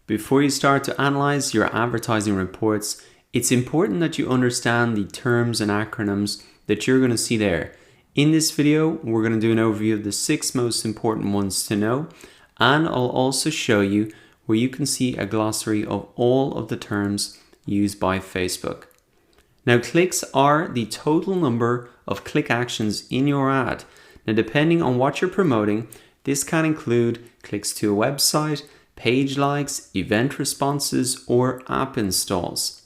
Before you start to analyze your advertising reports, it's important that you understand the terms and acronyms that you're going to see there. In this video, we're going to do an overview of the 6 most important ones to know, and I'll also show you where you can see a glossary of all of the terms used by Facebook. Now, clicks are the total number of click actions in your ad. Now, depending on what you're promoting, this can include clicks to a website, page likes, event responses, or app installs.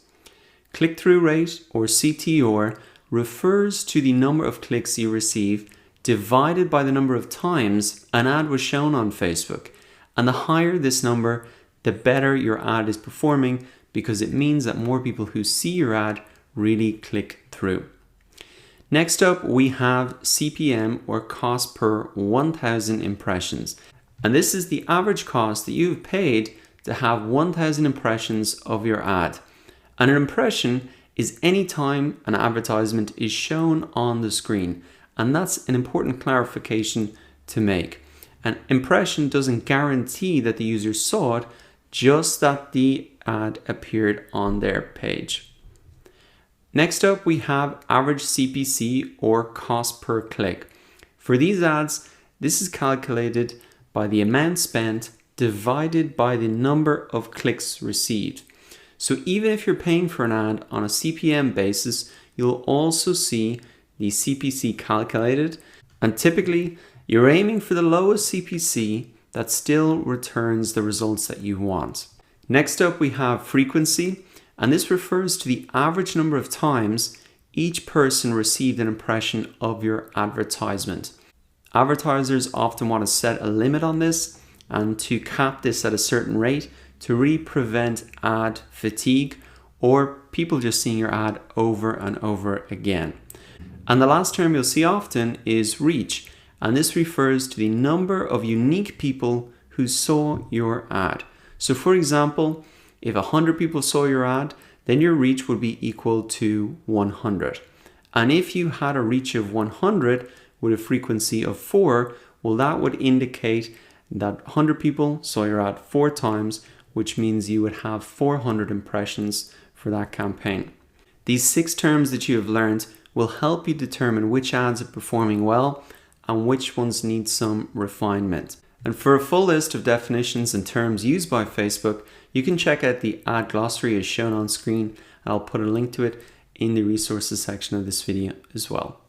Click-through rate, or CTR, refers to the number of clicks you receive divided by the number of times an ad was shown on Facebook. And the higher this number, the better your ad is performing, because it means that more people who see your ad really click through. Next up, we have CPM, or cost per 1,000 impressions. And this is the average cost that you've paid to have 1,000 impressions of your ad. And an impression is any time an advertisement is shown on the screen. And that's an important clarification to make. An impression doesn't guarantee that the user saw it, just that the ad appeared on their page. Next up, we have average CPC, or cost per click. For these ads, this is calculated by the amount spent divided by the number of clicks received. So even if you're paying for an ad on a CPM basis, you'll also see the CPC calculated, and typically you're aiming for the lowest CPC that still returns the results that you want. Next up, we have frequency, and this refers to the average number of times each person received an impression of your advertisement. Advertisers often want to set a limit on this and to cap this at a certain rate to really prevent ad fatigue or people just seeing your ad over and over again. And the last term you'll see often is reach, and this refers to the number of unique people who saw your ad. So for example, if 100 people saw your ad, then your reach would be equal to 100. And if you had a reach of 100 with a frequency of 4, well, that would indicate that 100 people saw your ad 4 times, which means you would have 400 impressions for that campaign. These 6 terms that you have learned will help you determine which ads are performing well and which ones need some refinement. And for a full list of definitions and terms used by Facebook, you can check out the ad glossary as shown on screen, and I'll put a link to it in the resources section of this video as well.